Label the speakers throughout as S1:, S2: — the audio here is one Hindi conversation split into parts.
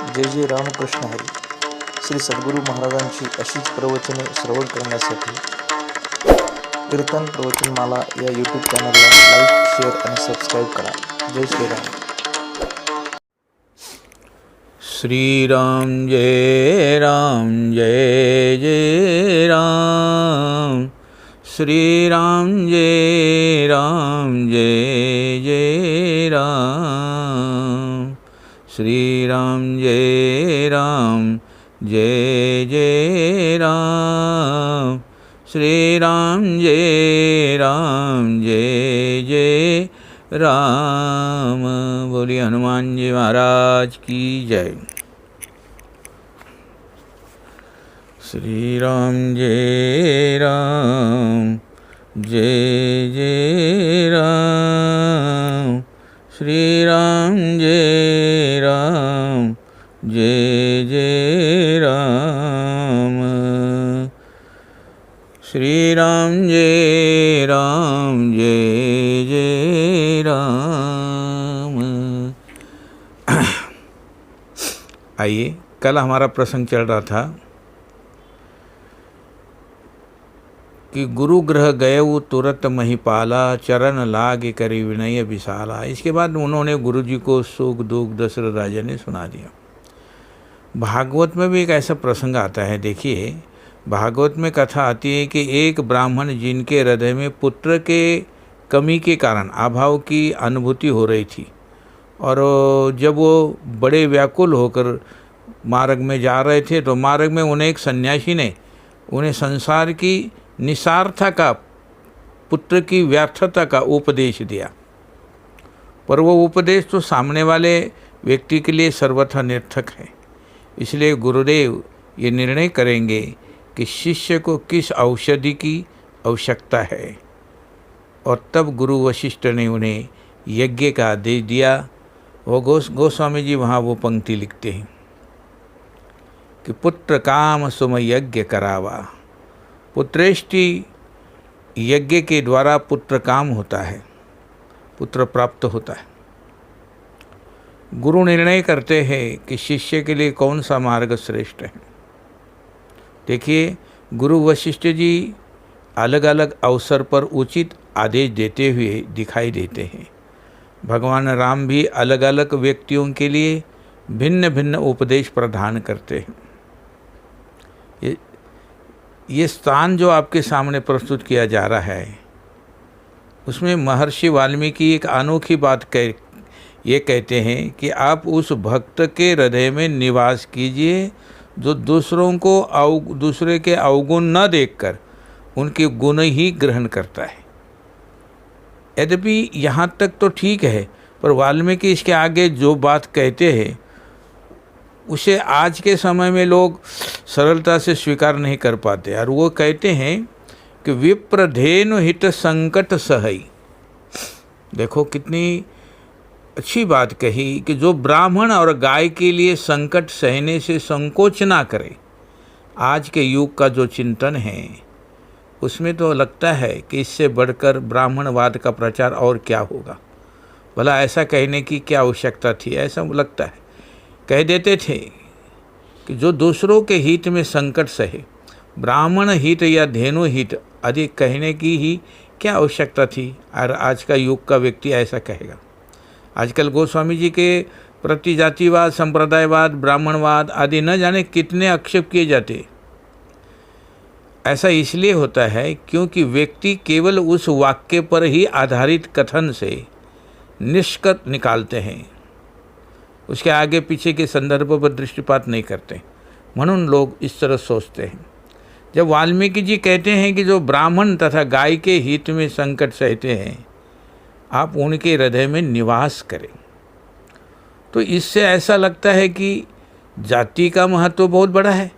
S1: जय जय रामकृष्ण हरी. श्री सद्गुरू महाराजांची अशीच प्रवचने श्रवण करण्यासाठी कीर्तन प्रवचनमाला या यूट्यूब चॅनलला लाईक, शेअर आणि सबस्क्राईब करा. जय श्रीराम.
S2: श्रीराम जय राम जय जय राम. श्रीराम जय राम जय जय राम. श्रीराम जय राम जय जय राम. श्रीराम जय राम जय जय राम. बोलिए हनुमान जी महाराज की जय. श्री राम जय राम जय जय राम. श्री राम जय राम जय जय राम. श्री राम जय राम जय जय राम. आइए, कल हमारा प्रसंग चल रहा था कि गुरु ग्रह गयउ तुरत महिपाला, चरण लाग करी विनय विशाला. इसके बाद उन्होंने गुरु जी को सुख दुख दशरथ राजा ने सुना दिया. भागवत में भी एक ऐसा प्रसंग आता है. देखिए, भागवत में कथा आती है कि एक ब्राह्मण जिनके हृदय में पुत्र के कमी के कारण अभाव की अनुभूति हो रही थी, और जब वो बड़े व्याकुल होकर मार्ग में जा रहे थे तो मार्ग में उन्हें एक सन्यासी ने उन्हें संसार की निसारता का, पुत्र की व्यर्थता का उपदेश दिया. पर वो उपदेश तो सामने वाले व्यक्ति के लिए सर्वथा निर्थक है. इसलिए गुरुदेव ये निर्णय करेंगे कि शिष्य को किस औषधि की आवश्यकता है. और तब गुरु वशिष्ठ ने उन्हें यज्ञ का आदेश दिया. वो गोस्वामी जी वहाँ वो पंक्ति लिखते हैं कि पुत्र काम सुम यज्ञ करावा. पुत्रेष्टि यज्ञ के द्वारा पुत्र काम होता है, पुत्र प्राप्त होता है. गुरु निर्णय करते हैं कि शिष्य के लिए कौन सा मार्ग श्रेष्ठ है. देखिए, गुरु वशिष्ठ जी अलग अलग अवसर पर उचित आदेश देते हुए दिखाई देते हैं. भगवान राम भी अलग अलग व्यक्तियों के लिए भिन्न भिन्न उपदेश प्रदान करते हैं. ये स्थान जो आपके सामने प्रस्तुत किया जा रहा है, उसमें महर्षि वाल्मीकि एक अनोखी बात ये कहते हैं कि आप उस भक्त के हृदय में निवास कीजिए जो दूसरे के अवगुण न देखकर उनके गुण ही ग्रहण करता है. यद्यपि यहाँ तक तो ठीक है, पर वाल्मीकि इसके आगे जो बात कहते हैं उसे आज के समय में लोग सरलता से स्वीकार नहीं कर पाते. और वो कहते हैं कि विप्रधेनु हित संकट सहई. देखो कितनी अच्छी बात कही कि जो ब्राह्मण और गाय के लिए संकट सहने से संकोच ना करे. आज के युग का जो चिंतन है उसमें तो लगता है कि इससे बढ़कर ब्राह्मणवाद का प्रचार और क्या होगा. भला ऐसा कहने की क्या आवश्यकता थी. ऐसा लगता है कह देते थे कि जो दूसरों के हित में संकट सहे. ब्राह्मण हित या धेनु हित अधिक कहने की ही क्या आवश्यकता थी. और आज का युग का व्यक्ति ऐसा कहेगा. आजकल गोस्वामी जी के प्रति जातिवाद, संप्रदायवाद, ब्राह्मणवाद आदि न जाने कितने आक्षेप किए जाते. ऐसा इसलिए होता है क्योंकि व्यक्ति केवल उस वाक्य पर ही आधारित कथन से निष्कर्ष निकालते हैं, उसके आगे पीछे के संदर्भ पर दृष्टिपात नहीं करते. म्हणून लोग इस तरह सोचते हैं. जब वाल्मीकि जी कहते हैं कि जो ब्राह्मण तथा गाय के हित में संकट सहते हैं, आप उनके हृदय में निवास करें, तो इससे ऐसा लगता है कि जाति का महत्व बहुत बड़ा है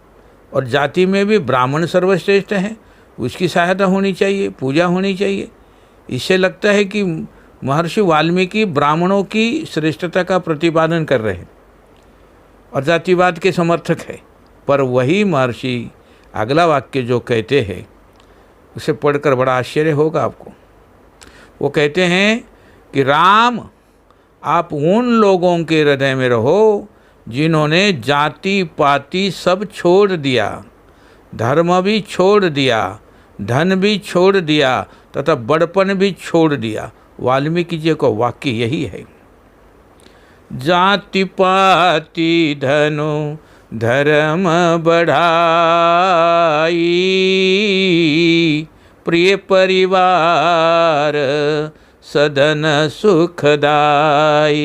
S2: और जाति में भी ब्राह्मण सर्वश्रेष्ठ है, उसकी सहायता होनी चाहिए, पूजा होनी चाहिए. इससे लगता है कि महर्षि वाल्मीकि ब्राह्मणों की श्रेष्ठता का प्रतिपादन कर रहे हैं और जातिवाद के समर्थक है. पर वही महर्षि अगला वाक्य जो कहते हैं उसे पढ़कर बड़ा आश्चर्य होगा आपको. वो कहते हैं कि राम, आप उन लोगों के हृदय में रहो जिन्होंने जाति पाति सब छोड़ दिया, धर्म भी छोड़ दिया, धन भी छोड़ दिया तथा बड़पन भी छोड़ दिया। वाल्मीकि जी का वाक्य यही है। जाति पाति धनु धर्म बढ़ाई, प्रिय परिवार सदन सुखदाई।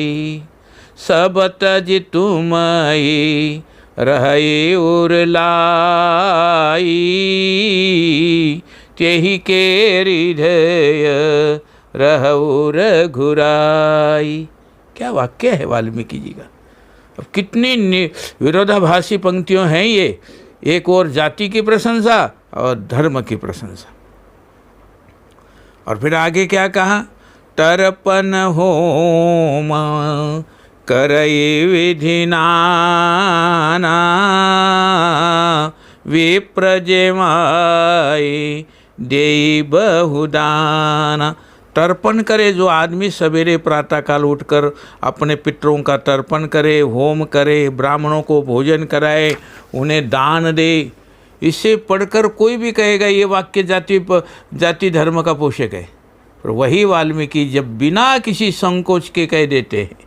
S2: सब तज तुमई रहे उर लाई, तेहि के हृदय रहउर घुराई। क्या वाक्य है वाल्मीकि जी का। अब कितनी विरोधाभासी पंक्तियों हैं ये। एक और जाति की प्रशंसा और धर्म की प्रशंसा। और फिर आगे क्या कहा, तर्पण होम करई विधि नाना, विप्र जेमाई देई बहुदाना। तर्पण करे जो आदमी सवेरे प्रातःकाल उठकर अपने पितरों का तर्पण करे, होम करे, ब्राह्मणों को भोजन कराए, उन्हें दान दे। इसे पढ़कर कोई भी कहेगा ये वाक्य जाति धर्म का पोषक है। पर वही वाल्मीकि जब बिना किसी संकोच के कह देते हैं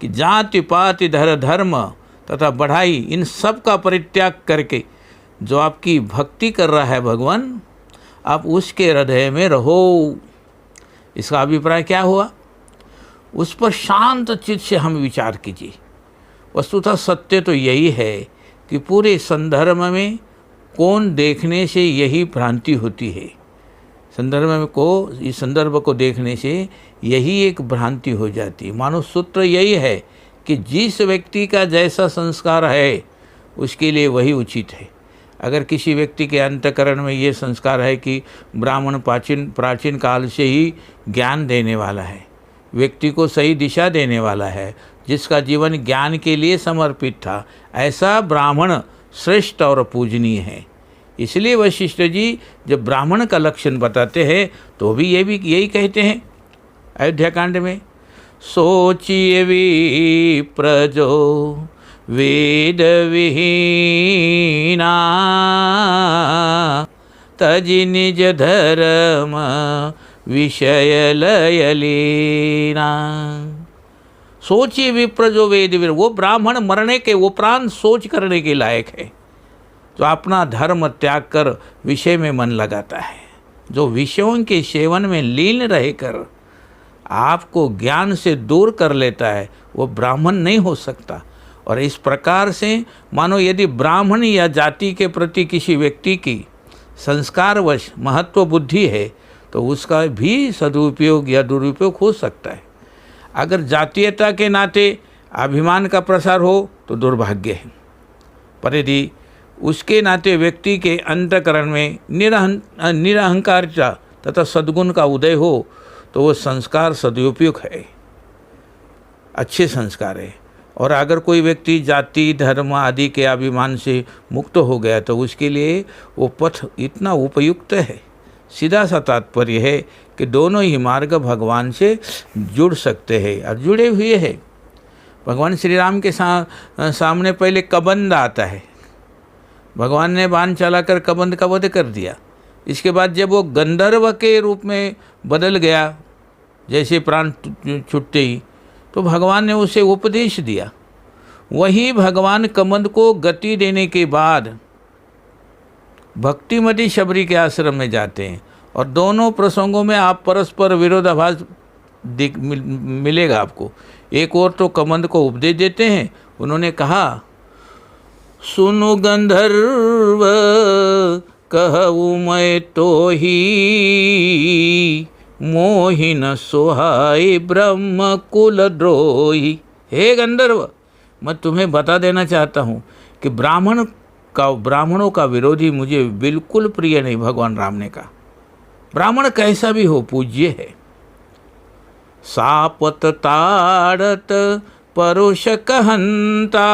S2: कि जाति पाति धर्म तथा बढ़ाई, इन सब का परित्याग करके जो आपकी भक्ति कर रहा है भगवान, आप उसके हृदय में रहो। इसका अभिप्राय क्या हुआ, उस पर शांत चित्त से हम विचार कीजिए। वस्तुतः सत्य तो यही है कि पूरे संदर्भ में कौन देखने से यही भ्रांति होती है। संदर्भ में इस संदर्भ को देखने से यही एक भ्रांति हो जाती है। मानो सूत्र यही है कि जिस व्यक्ति का जैसा संस्कार है उसके लिए वही उचित है। अगर किसी व्यक्ति के अंतःकरण में ये संस्कार है कि ब्राह्मण प्राचीन काल से ही ज्ञान देने वाला है, व्यक्ति को सही दिशा देने वाला है, जिसका जीवन ज्ञान के लिए समर्पित था, ऐसा ब्राह्मण श्रेष्ठ और पूजनीय है। इसलिए वशिष्ठ जी जब ब्राह्मण का लक्षण बताते हैं तो भी यही कहते हैं अयोध्या कांड में, सोचिए विप्रजो वेद विहीना, तजि निज धर्म विषय लयलीना। सोचिए विप्र जो वेद वो ब्राह्मण मरने के उपरांत सोच करने के लायक है, जो अपना धर्म त्याग कर विषय में मन लगाता है, जो विषयों के सेवन में लीन रहकर आपको ज्ञान से दूर कर लेता है, वो ब्राह्मण नहीं हो सकता। और इस प्रकार से मानो यदि ब्राह्मण या जाति के प्रति किसी व्यक्ति की संस्कारवश महत्व बुद्धि है तो उसका भी सदुपयोग या दुरुपयोग हो सकता है। अगर जातीयता के नाते अभिमान का प्रसार हो तो दुर्भाग्य है, पर यदि उसके नाते व्यक्ति के अंतःकरण में निरहंकारिता तथा सद्गुण का उदय हो तो वो संस्कार सदुपयोग है, अच्छे संस्कार है। और अगर कोई व्यक्ति जाति धर्म आदि के अभिमान से मुक्त हो गया तो उसके लिए वो पथ इतना उपयुक्त है। सीधा सा तात्पर्य है कि दोनों ही मार्ग भगवान से जुड़ सकते हैं और जुड़े हुए हैं। भगवान श्री राम के सामने पहले कबंध आता है, भगवान ने बाण चलाकर कबंध का वध कर दिया। इसके बाद जब वो गंधर्व के रूप में बदल गया, जैसे प्राण छूटते ही, तो भगवान ने उसे उपदेश दिया। वही भगवान कबंध को गति देने के बाद भक्तिमती शबरी के आश्रम में जाते हैं और दोनों प्रसंगों में आप परस्पर विरोधाभास मिलेगा आपको। एक और तो कबंध को उपदेश देते हैं, उन्होंने कहा, सुनो गंधर्व कहूँ मैं तो ही, मोहि न सोहाई ब्रह्म कुल द्रोही। हे गंधर्व, मैं तुम्हें बता देना चाहता हूँ कि ब्राह्मणों का विरोधी मुझे बिल्कुल प्रिय नहीं। भगवान राम ने कहा ब्राह्मण कैसा भी हो पूज्य है। सापत ताड़त परुष कहंता,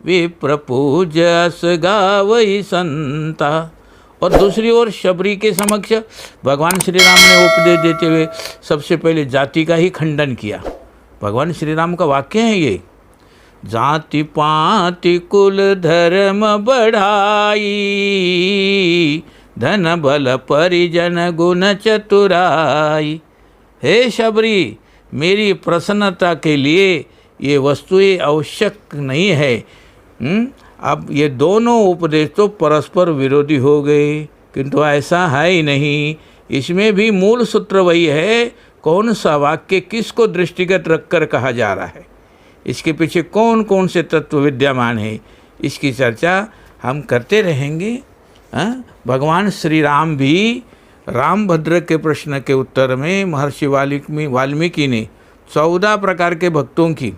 S2: विप्र पूजस गावई संता। और दूसरी ओर शबरी के समक्ष भगवान श्री राम ने उपदेश देते हुए सबसे पहले जाति का ही खंडन किया। भगवान श्री राम का वाक्य है ये, जाति पाति कुल धर्म बढ़ाई, धन बल परिजन गुण चतुराई। हे शबरी, मेरी प्रसन्नता के लिए ये वस्तुएं आवश्यक नहीं है। अब ये दोनों उपदेश तो परस्पर विरोधी हो गए, किंतु ऐसा है ही नहीं। इसमें भी मूल सूत्र वही है, कौन सा वाक्य किसको दृष्टिगत रखकर कहा जा रहा है, इसके पीछे कौन कौन से तत्व विद्यमान है, इसकी चर्चा हम करते रहेंगे। भगवान श्री राम भी रामभद्र के प्रश्न के उत्तर में महर्षि वाल्मीकि ने 14 प्रकार के भक्तों की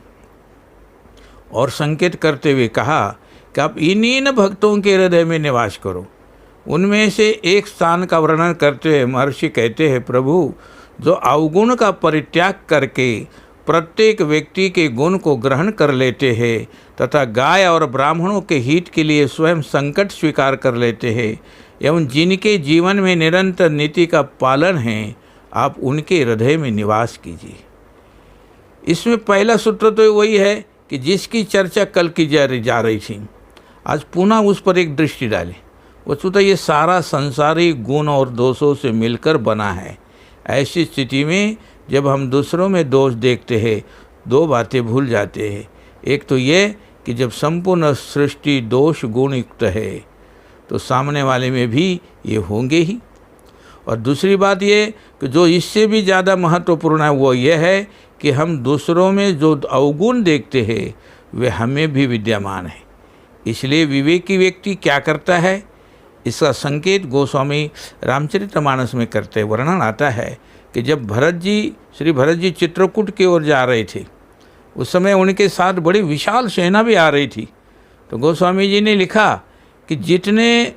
S2: और संकेत करते हुए कहा कि आप इन्हीं भक्तों के हृदय में निवास करो। उनमें से एक स्थान का वर्णन करते हुए महर्षि कहते हैं, प्रभु जो अवगुण का परित्याग करके प्रत्येक व्यक्ति के गुण को ग्रहण कर लेते हैं तथा गाय और ब्राह्मणों के हित के लिए स्वयं संकट स्वीकार कर लेते हैं एवं जिनके जीवन में निरंतर नीति का पालन है, आप उनके हृदय में निवास कीजिए। इसमें पहला सूत्र तो वही है कि जिसकी चर्चा कल की जा रही थी, आज पुनः उस पर एक दृष्टि डालें। वस्तुतः ये सारा संसारी गुण और दोषों से मिलकर बना है। ऐसी स्थिति में जब हम दूसरों में दोष देखते हैं, 2 बातें भूल जाते हैं। एक तो ये कि जब संपूर्ण सृष्टि दोष गुण युक्त है तो सामने वाले में भी ये होंगे ही, और दूसरी बात ये कि जो इससे भी ज़्यादा महत्वपूर्ण है वो ये है कि हम दूसरों में जो अवगुण देखते हैं वे हमें भी विद्यमान है। इसलिए विवेकी व्यक्ति क्या करता है, इसका संकेत गोस्वामी रामचरितमानस में करते वर्णन आता है कि जब श्री भरत जी चित्रकूट की ओर जा रहे थे, उस समय उनके साथ बड़ी विशाल सेना भी आ रही थी। तो गोस्वामी जी ने लिखा कि जितने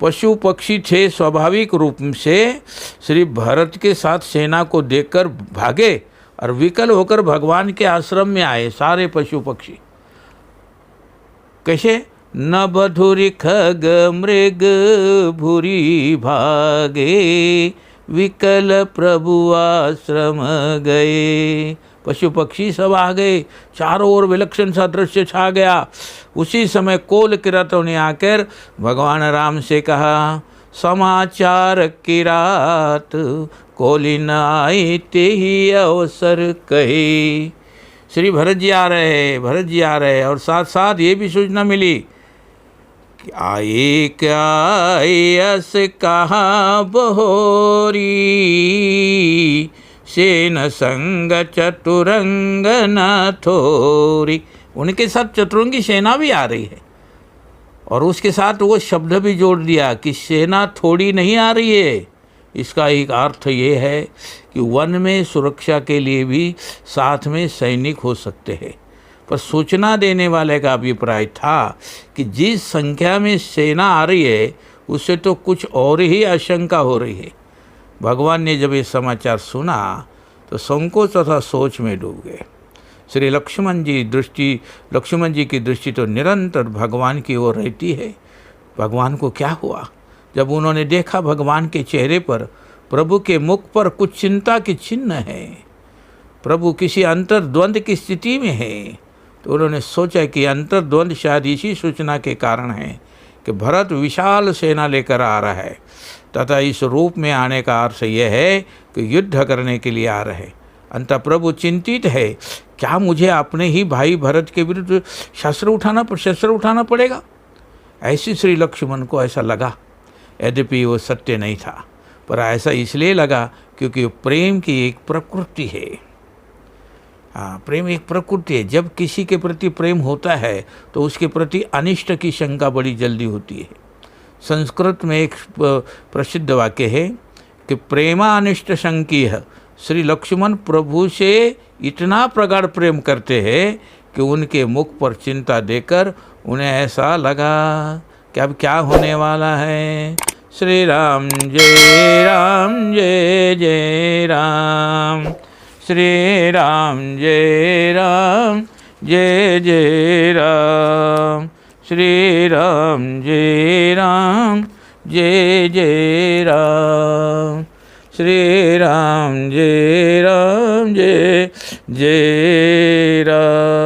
S2: पशु पक्षी थे स्वाभाविक रूप से श्री भरत के साथ सेना को देखकर भागे और विकल होकर भगवान के आश्रम में आए। सारे पशु पक्षी कैसे, न बधुरी खग मृग भूरी भागे, विकल प्रभु आश्रम गए। पशु पक्षी सब आ गए, चारों ओर विलक्षण सा दृश्य छा गया। उसी समय कोल किरातों ने आकर भगवान राम से कहा, समाचार की रात कोली न आई ते ही अवसर कहे। श्री भरत जी आ रहे हैं और साथ साथ ये भी सूचना मिली कि आए क्या यस कहा बहोरी, सेन संग चतुरंग न थोरी। उनके साथ चतुरंगी सेना भी आ रही है, और उसके साथ वो शब्द भी जोड़ दिया कि सेना थोड़ी नहीं आ रही है। इसका एक अर्थ ये है कि वन में सुरक्षा के लिए भी साथ में सैनिक हो सकते हैं, पर सूचना देने वाले का अभिप्राय था कि जिस संख्या में सेना आ रही है उससे तो कुछ और ही आशंका हो रही है। भगवान ने जब ये समाचार सुना तो संकोच तथा सोच में डूब गए। श्री लक्ष्मण जी की दृष्टि तो निरंतर भगवान की ओर रहती है। भगवान को क्या हुआ? जब उन्होंने देखा भगवान के चेहरे पर, प्रभु के मुख पर कुछ चिंता के चिन्ह है, प्रभु किसी अंतर्द्वंद की स्थिति में है, तो उन्होंने सोचा कि अंतर्द्वंद शायद इसी सूचना के कारण है कि भरत विशाल सेना लेकर आ रहा है, तथा इस रूप में आने का अर्थ यह है कि युद्ध करने के लिए आ रहे। अंततः प्रभु चिंतित है, क्या मुझे अपने ही भाई भरत के विरुद्ध शस्त्र उठाना पड़ेगा? ऐसी श्री लक्ष्मण को ऐसा लगा। यद्यपि वो सत्य नहीं था, पर ऐसा इसलिए लगा क्योंकि प्रेम की एक प्रकृति है। प्रेम एक प्रकृति है। जब किसी के प्रति प्रेम होता है तो उसके प्रति अनिष्ट की शंका बड़ी जल्दी होती है। संस्कृत में एक प्रसिद्ध वाक्य है कि प्रेमा अनिष्ट शंकीय। श्री लक्ष्मण प्रभु से इतना प्रगाढ़ प्रेम करते हैं कि उनके मुख पर चिंता देकर उन्हें ऐसा लगा कि अब क्या होने वाला है। श्री राम जय जय राम, श्री राम जय जय राम, श्री राम जय जय राम, श्री राम जय जय राम।